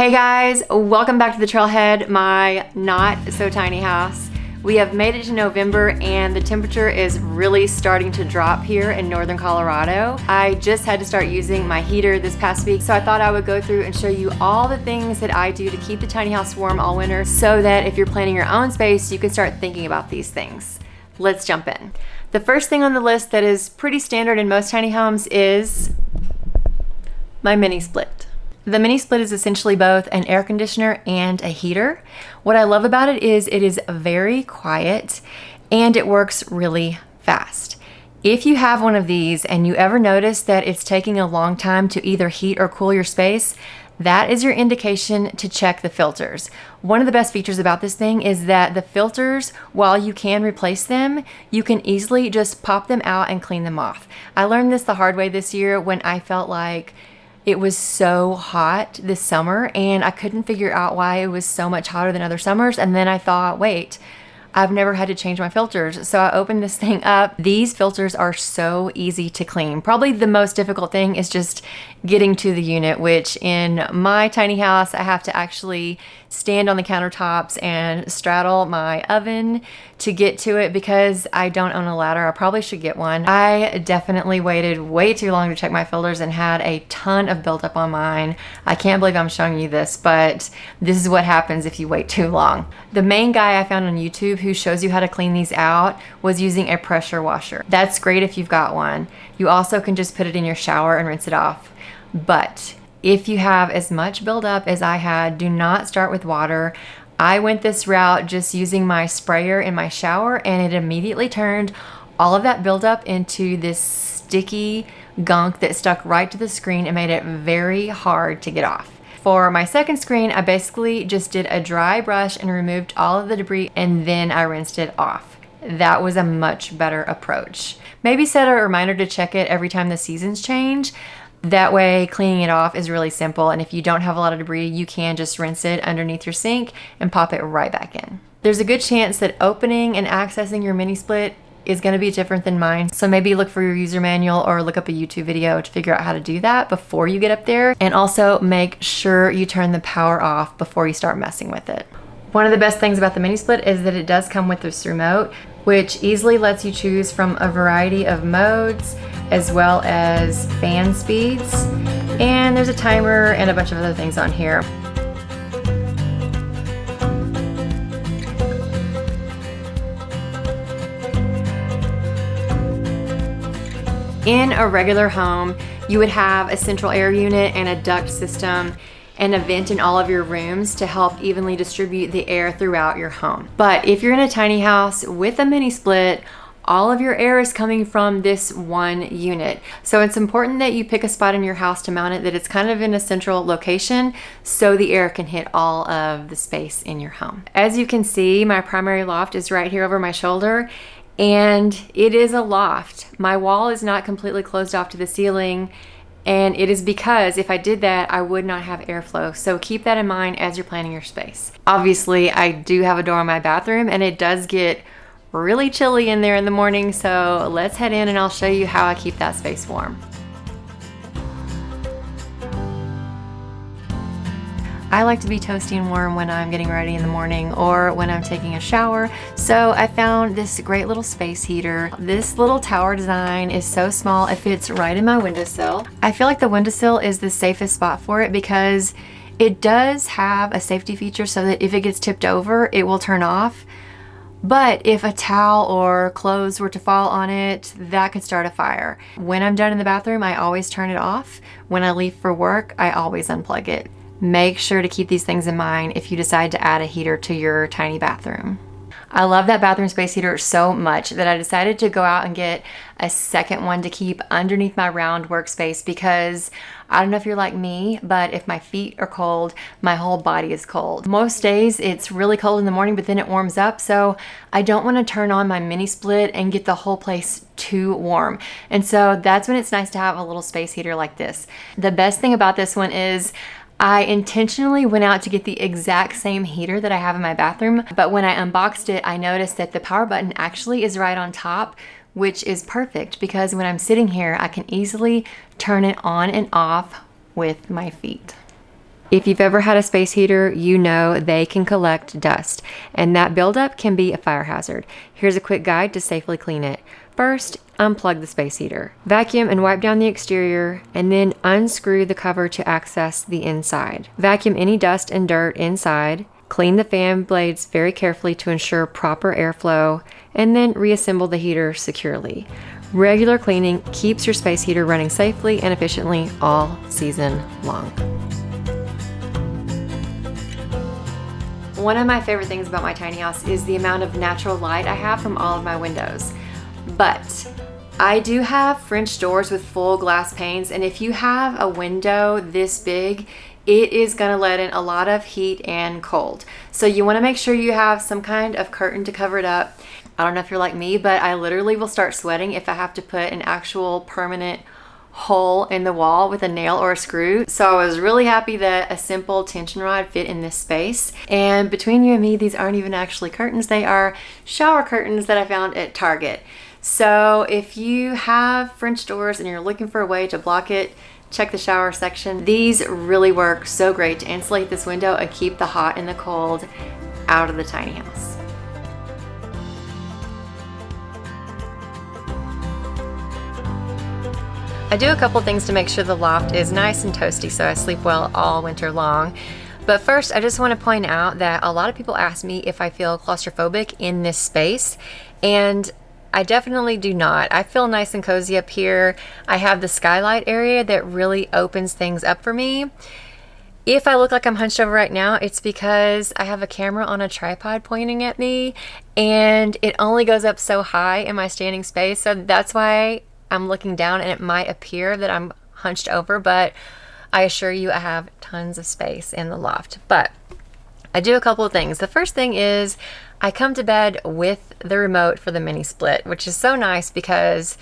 Hey guys, welcome back to the Trailhead, my not so tiny house. We have made it to November and the temperature is really starting to drop here in northern Colorado. I just had to start using my heater this past week, so I thought I would go through and show you all the things that I do to keep the tiny house warm all winter so that if you're planning your own space, you can start thinking about these things. Let's jump in. The first thing on the list that is pretty standard in most tiny homes is my Minisplit. The Minisplit is essentially both an air conditioner and a heater. What I love about it is very quiet and it works really fast. If you have one of these and you ever notice that it's taking a long time to either heat or cool your space, that is your indication to check the filters. One of the best features about this thing is that the filters, while you can replace them, you can easily just pop them out and clean them off. I learned this the hard way this year when I felt like it was so hot this summer and I couldn't figure out why it was so much hotter than other summers. And then I thought, wait, I've never had to change my filters. So I opened this thing up. These filters are so easy to clean. Probably the most difficult thing is just getting to the unit, which in my tiny house, I have to actually stand on the countertops and straddle my oven to get to it because I don't own a ladder. I probably should get one. I definitely waited way too long to check my filters and had a ton of buildup on mine. I can't believe I'm showing you this, but this is what happens if you wait too long. The main guy I found on YouTube who shows you how to clean these out was using a pressure washer. That's great if you've got one. You also can just put it in your shower and rinse it off. But if you have as much buildup as I had, do not start with water. I went this route just using my sprayer in my shower and it immediately turned all of that buildup into this sticky gunk that stuck right to the screen and made it very hard to get off. For my second screen, I basically just did a dry brush and removed all of the debris and then I rinsed it off. That was a much better approach. Maybe set a reminder to check it every time the seasons change. That way cleaning it off is really simple, and if you don't have a lot of debris, you can just rinse it underneath your sink and pop it right back in. There's a good chance that opening and accessing your Minisplit is going to be different than mine, so maybe look for your user manual or look up a YouTube video to figure out how to do that before you get up there, and also make sure you turn the power off before you start messing with it. One of the best things about the Minisplit is that it does come with this remote, which easily lets you choose from a variety of modes as well as fan speeds. And there's a timer and a bunch of other things on here. In a regular home, you would have a central air unit and a duct system and a vent in all of your rooms to help evenly distribute the air throughout your home. But if you're in a tiny house with a Minisplit, all of your air is coming from this one unit. So it's important that you pick a spot in your house to mount it that it's kind of in a central location so the air can hit all of the space in your home. As you can see, my primary loft is right here over my shoulder and it is a loft. My wall is not completely closed off to the ceiling, and it is because if I did that, I would not have airflow. So keep that in mind as you're planning your space. Obviously, I do have a door in my bathroom and it does get really chilly in there in the morning. So let's head in and I'll show you how I keep that space warm. I like to be toasty and warm when I'm getting ready in the morning or when I'm taking a shower. So I found this great little space heater. This little tower design is so small, it fits right in my windowsill. I feel like the windowsill is the safest spot for it because it does have a safety feature so that if it gets tipped over, it will turn off. But if a towel or clothes were to fall on it, that could start a fire. When I'm done in the bathroom, I always turn it off. When I leave for work, I always unplug it. Make sure to keep these things in mind if you decide to add a heater to your tiny bathroom. I love that bathroom space heater so much that I decided to go out and get a second one to keep underneath my round workspace because I don't know if you're like me, but if my feet are cold, my whole body is cold. Most days it's really cold in the morning, but then it warms up. So I don't want to turn on my Minisplit and get the whole place too warm. And so that's when it's nice to have a little space heater like this. The best thing about this one is I intentionally went out to get the exact same heater that I have in my bathroom, but when I unboxed it, I noticed that the power button actually is right on top, which is perfect because when I'm sitting here, I can easily turn it on and off with my feet. If you've ever had a space heater, you know they can collect dust, and that buildup can be a fire hazard. Here's a quick guide to safely clean it. First, unplug the space heater. Vacuum and wipe down the exterior, and then unscrew the cover to access the inside. Vacuum any dust and dirt inside. Clean the fan blades very carefully to ensure proper airflow, and then reassemble the heater securely. Regular cleaning keeps your space heater running safely and efficiently all season long. One of my favorite things about my tiny house is the amount of natural light I have from all of my windows. But I do have French doors with full glass panes, and if you have a window this big, it is gonna let in a lot of heat and cold. So you wanna make sure you have some kind of curtain to cover it up. I don't know if you're like me, but I literally will start sweating if I have to put an actual permanent hole in the wall with a nail or a screw. So I was really happy that a simple tension rod fit in this space. And between you and me, these aren't even actually curtains, they are shower curtains that I found at Target. So if you have French doors and you're looking for a way to block it, check the shower section. These really work so great to insulate this window and keep the hot and the cold out of the tiny house. I do a couple things to make sure the loft is nice and toasty so I sleep well all winter long. But first, I just want to point out that a lot of people ask me if I feel claustrophobic in this space, and I definitely do not. I feel nice and cozy up here. I have the skylight area that really opens things up for me. If I look like I'm hunched over right now, it's because I have a camera on a tripod pointing at me, and it only goes up so high in my standing space, so that's why I'm looking down and it might appear that I'm hunched over, but I assure you I have tons of space in the loft. But I do a couple of things. The first thing is I come to bed with the remote for the Minisplit, which is so nice because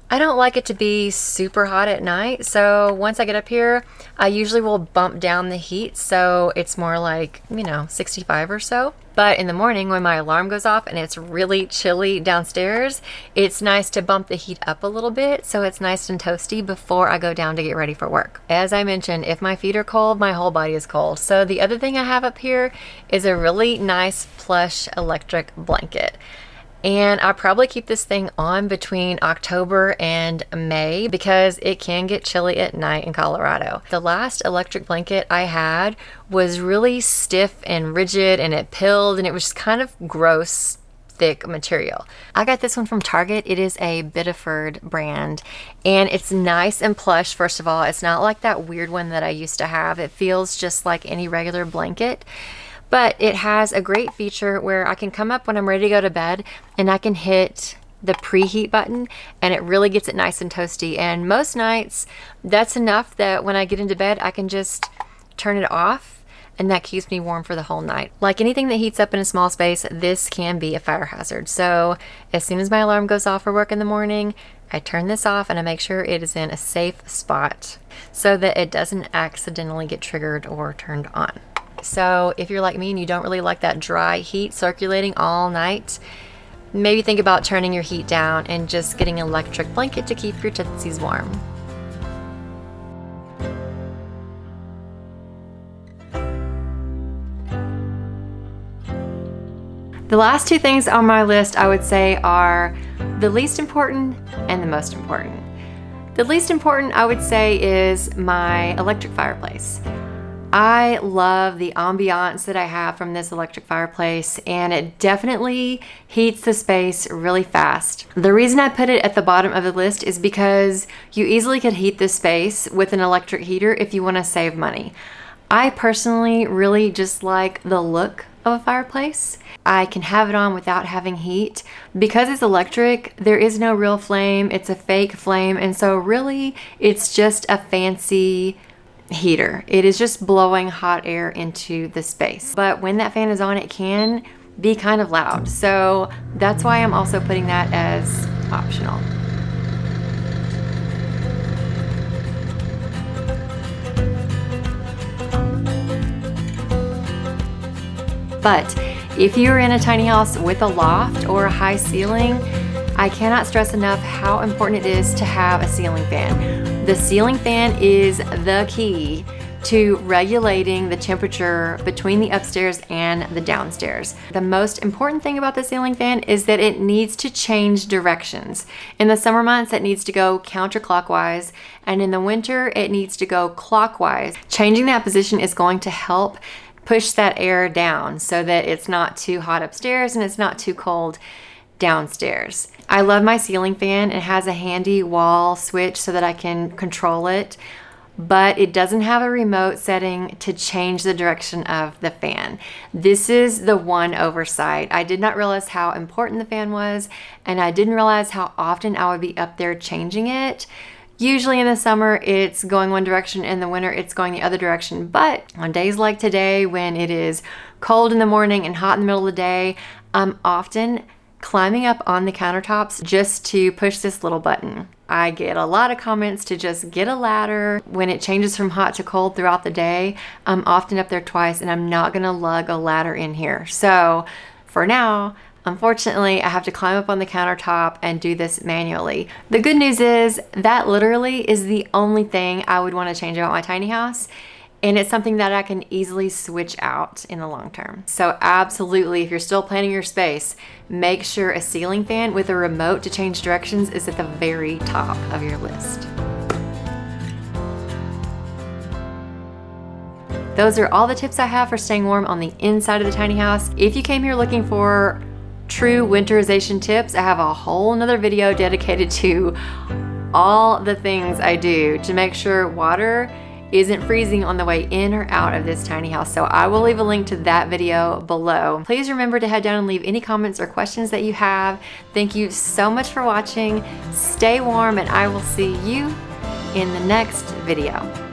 I don't like it to be super hot at night. So once I get up here, I usually will bump down the heat so it's more like, 65 or so. But in the morning when my alarm goes off and it's really chilly downstairs, it's nice to bump the heat up a little bit so it's nice and toasty before I go down to get ready for work. As I mentioned, if my feet are cold, my whole body is cold. So the other thing I have up here is a really nice plush electric blanket. And I'll probably keep this thing on between October and May because it can get chilly at night in Colorado. The last electric blanket I had was really stiff and rigid, and it pilled, and it was just kind of gross, thick material. I got this one from Target. It is a Biddeford brand, and it's nice and plush. First of all, it's not like that weird one that I used to have. It feels just like any regular blanket. But it has a great feature where I can come up when I'm ready to go to bed and I can hit the preheat button and it really gets it nice and toasty. And most nights, that's enough that when I get into bed, I can just turn it off and that keeps me warm for the whole night. Like anything that heats up in a small space, this can be a fire hazard. So as soon as my alarm goes off for work in the morning, I turn this off and I make sure it is in a safe spot so that it doesn't accidentally get triggered or turned on. So if you're like me and you don't really like that dry heat circulating all night, maybe think about turning your heat down and just getting an electric blanket to keep your tootsies warm. The last two things on my list I would say are the least important and the most important. The least important I would say is my electric fireplace. I love the ambiance that I have from this electric fireplace, and it definitely heats the space really fast. The reason I put it at the bottom of the list is because you easily could heat this space with an electric heater if you want to save money. I personally really just like the look of a fireplace. I can have it on without having heat. Because it's electric, there is no real flame, it's a fake flame, and so really it's just a fancy heater. It is just blowing hot air into the space. But when that fan is on, it can be kind of loud. So that's why I'm also putting that as optional. But if you're in a tiny house with a loft or a high ceiling, I cannot stress enough how important it is to have a ceiling fan. The ceiling fan is the key to regulating the temperature between the upstairs and the downstairs. The most important thing about the ceiling fan is that it needs to change directions. In the summer months, it needs to go counterclockwise, and in the winter, it needs to go clockwise. Changing that position is going to help push that air down so that it's not too hot upstairs and it's not too cold downstairs. I love my ceiling fan. It has a handy wall switch so that I can control it, but it doesn't have a remote setting to change the direction of the fan. This is the one oversight. I did not realize how important the fan was, and I didn't realize how often I would be up there changing it. Usually in the summer, it's going one direction, in the winter, it's going the other direction. But on days like today, when it is cold in the morning and hot in the middle of the day, I'm often climbing up on the countertops just to push this little button. I get a lot of comments to just get a ladder. When it changes from hot to cold throughout the day, I'm often up there twice, and I'm not gonna lug a ladder in here. So for now, unfortunately, I have to climb up on the countertop and do this manually. The good news is that literally is the only thing I would want to change about my tiny house, and it's something that I can easily switch out in the long term. So absolutely, if you're still planning your space, make sure a ceiling fan with a remote to change directions is at the very top of your list. Those are all the tips I have for staying warm on the inside of the tiny house. If you came here looking for true winterization tips, I have a whole nother video dedicated to all the things I do to make sure water isn't freezing on the way in or out of this tiny house. So I will leave a link to that video below. Please remember to head down and leave any comments or questions that you have. Thank you so much for watching. Stay warm, and I will see you in the next video.